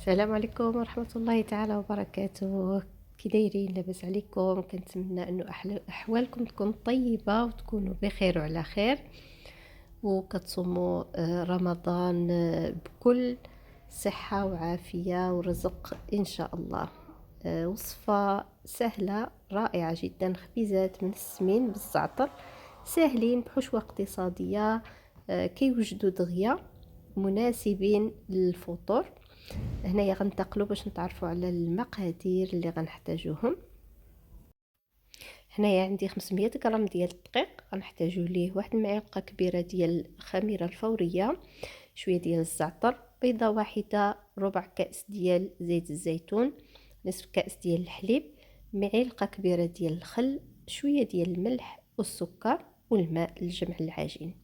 السلام عليكم ورحمة الله تعالى وبركاته. كي دايرين؟ لاباس عليكم؟ كنتمنى انه احوالكم تكون طيبة وتكونوا بخير وعلى خير، وكتصوموا رمضان بكل صحة وعافية ورزق ان شاء الله. وصفة سهلة رائعة جدا، خبيزات من السمين بالزعتر ساهلين بحشوة اقتصادية، كيوجدوا دغيا مناسبين للفطور. هنايا غنتقلوا باش نتعرفوا على المقادير اللي غنحتاجوهم. هنايا عندي 500 غرام ديال الدقيق، غنحتاجوا ليه واحد المعلقه كبيره ديال الخميره الفوريه، شويه ديال الزعتر، بيضه واحده، ربع كاس ديال زيت الزيتون، نصف كاس ديال الحليب، معلقه كبيره ديال الخل، شويه ديال الملح والسكر والماء لجمع العجين.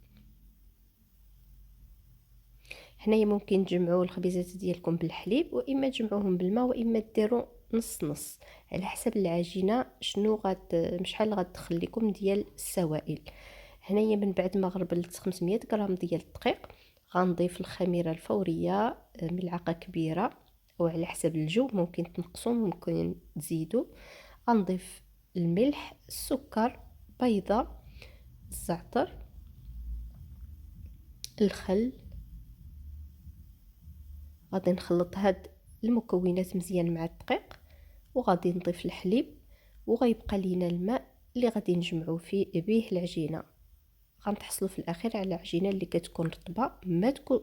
هنايا ممكن تجمعوا الخبيزات ديالكم بالحليب، واما تجمعوهم بالماء، واما ديروا نص نص على حسب العجينه شنو شحال غتدخل لكم ديال السوائل. هنايا من بعد ما غربلت 500 غرام ديال الدقيق، غنضيف الخميره الفوريه ملعقه كبيره، وعلى حسب الجو ممكن تنقصوا ممكن تزيدوا. غنضيف الملح، السكر، بيضه، الزعتر، الخل. غادي نخلط هاد المكونات مزيان مع الدقيق، وغادي نضيف الحليب، وغيبقى لينا الماء اللي غادي نجمعو فيه به العجينه. غنتحصلوا في الاخير على عجينه اللي كتكون رطبه، ما تكون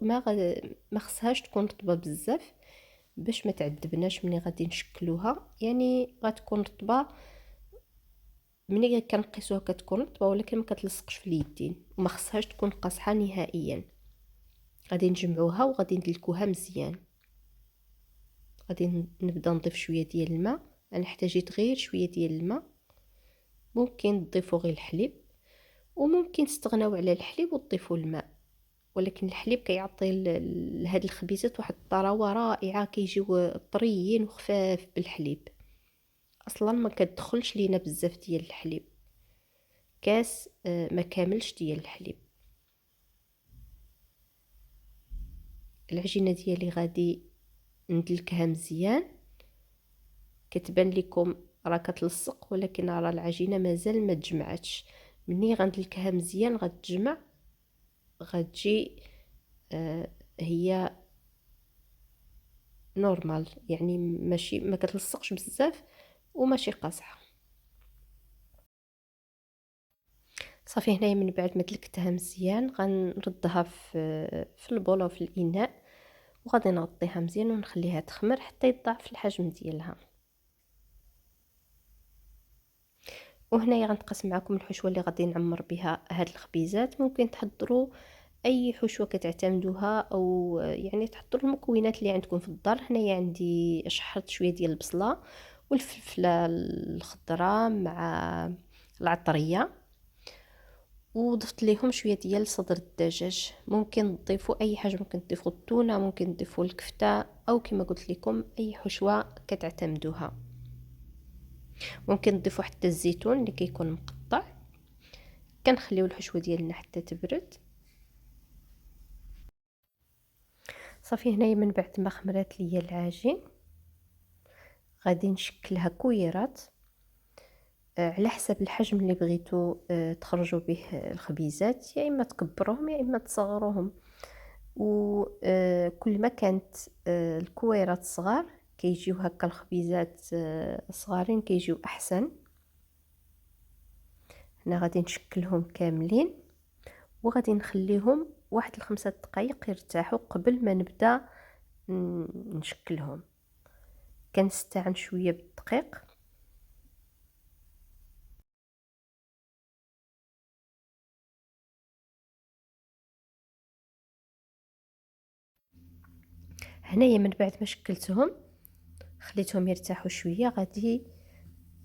ما خصهاش تكون رطبه بزاف باش ما تعذبناش ملي غادي نشكلوها، يعني غتكون رطبه ملي كنقيسوها كتكون رطبه ولكن ما كتلصقش في اليدين، وما خصهاش تكون قاصحه نهائيا. غادي نجمعوها وغادي ندلكوها مزيان. غادي نبدا نضيف شويه ديال الماء، انا احتاجيت غير شويه ديال الماء. ممكن تضيفوا غير الحليب، وممكن تستغناو على الحليب وتضيفوا الماء، ولكن الحليب كيعطي لهاد الخبيزات واحد الطراوه رائعه، كيجيو طريين وخفاف بالحليب. اصلا ما كتدخلش لينا بزاف ديال الحليب، كاس ما كاملش ديال الحليب. العجينه ديالي غادي ندلكها مزيان. كتبان لكم راه كتلصق، ولكن راه العجينه مازال ما تجمعاتش. مني غندلكها مزيان غتجمع، غتجي هي نورمال، يعني ماشي ما كتلصقش بزاف وماشي قاصحه. صافي، هنايا من بعد ما دلكتها مزيان غنردها في البوله وفي الاناء، وغادي نغطيها مزيان ونخليها تخمر حتى يضاعف الحجم ديالها. وهنايا غنتقاسم معكم الحشوه اللي غادي نعمر بها هاد الخبيزات. ممكن تحضروا اي حشوه كتعتمدوها، او يعني تحضروا المكونات اللي عندكم في الدار. هنايا عندي شحرت شويه ديال البصله والفلفله الخضراء مع العطريه، وضفت ليهم شويه ديال صدر الدجاج. ممكن تضيفوا اي حاجه، ممكن تضيفوا التونه، ممكن تضيفوا الكفته، او كما قلت لكم اي حشوه كتعتمدوها. ممكن تضيفوا حتى الزيتون اللي كيكون مقطع. كنخليو الحشوه ديالنا حتى تبرد. صافي، هنايا من بعد ما خمرات ليا العجين غادي نشكلها كويرات على حسب الحجم اللي بغيتو تخرجوا به الخبيزات، يا اما تكبروهم يا اما تصغروهم. وكل ما كانت الكويرات صغار كيجيو هكا الخبيزات صغارين، كيجيو احسن. هنا غادي نشكلهم كاملين، وغادي نخليهم واحد 5 دقائق يرتاحوا قبل ما نبدا نشكلهم. كنستعن شويه بالدقيق. هنايا من بعد ما شكلتهم خليتهم يرتاحوا شويه، غادي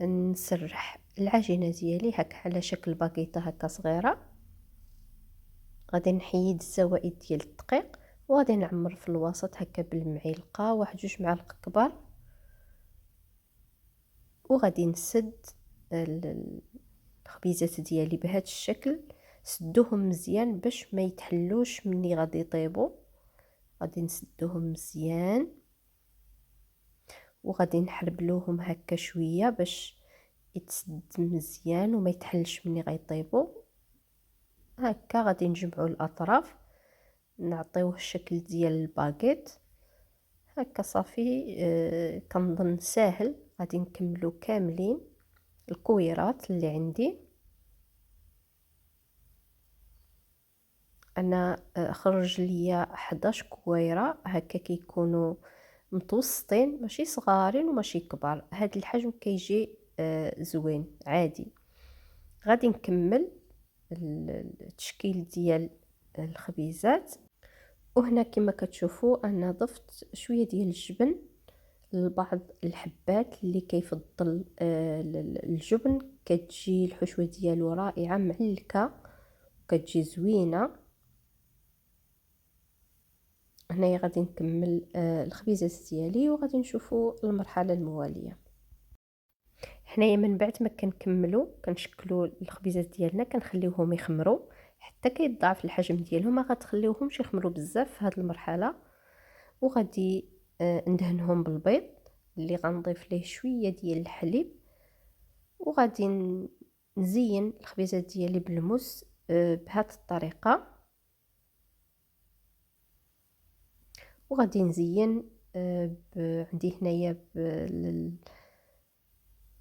نسرح العجينه ديالي هكا على شكل باكيطه هكا صغيره. غادي نحيد الزوائد ديال الدقيق، وغادي نعمر في الوسط هكا بالمعلقه واحد 2 معالق كبار، وغادي نسد الخبيزات ديالي بهذا الشكل. سدوهم مزيان باش ما يتحلوش مني غادي يطيبوا. غادي نسدوهم مزيان وغادي نحربلوهم هكا شويه باش يتسد مزيان وما يتحلش ملي غيطيبوا. هكا غادي نجمعوا الاطراف، نعطيوه الشكل ديال الباغيت. هكا صافي. كنظن ساهل. غادي نكملو كاملين الكويرات اللي عندي. انا خرج ليا 11 كويره هكا، كيكونوا متوسطين، ماشي صغارين وماشي كبار. هاد الحجم كيجي زوين عادي. غادي نكمل التشكيل ديال الخبيزات. وهنا كما كتشوفوا انا ضفت شويه ديال الجبن لبعض الحبات اللي كيفضل الجبن. كتجي الحشوه ديالو رائعه معلكه وكتجي زوينه. هنايا غادي نكمل الخبيزات ديالي وغادي نشوفوا المرحله المواليه. حنايا من بعد ما كنكملوا كنشكلوا الخبيزات ديالنا كنخليوهم يخمروا حتى كيضاعف الحجم ديالهم. ما غتخليوهمش يخمروا بزاف في هذه المرحله. وغادي ندهنهم بالبيض اللي غنضيف ليه شويه ديال الحليب. وغادي نزين الخبيزات ديالي بالموس بهذه الطريقه. وغادي نزين عندي هنايا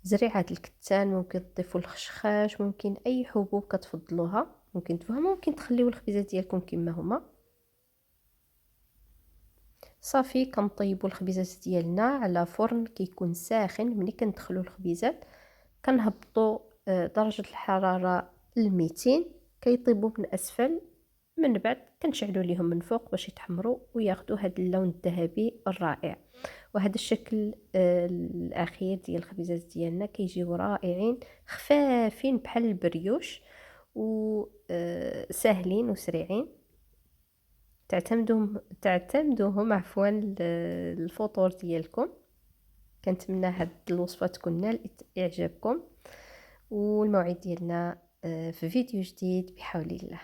زريعة الكتان. ممكن تضيفوا الخشخاش، ممكن اي حبوب كتفضلوها ممكن تضيفوها، ممكن تخليو الخبيزات ديالكم كما هما. صافي كنطيبوا الخبيزات ديالنا على فرن كيكون ساخن. ملي كندخلوا الخبيزات كنهبطوا درجة الحرارة 200، كيطيبوا من اسفل. من بعد كنشعلوا ليهم من فوق باش يتحمروا وياخذوا هذا اللون الذهبي الرائع. وهذا الشكل الاخير ديال الخبيزات ديالنا كيجيو رائعين، خفافين بحال البريوش وساهلين وسريعين. تعتمدوهم عفوا الفطور ديالكم. كنتمنى هاد الوصفه تكون نالت اعجابكم. والموعد ديالنا في فيديو جديد بحول الله.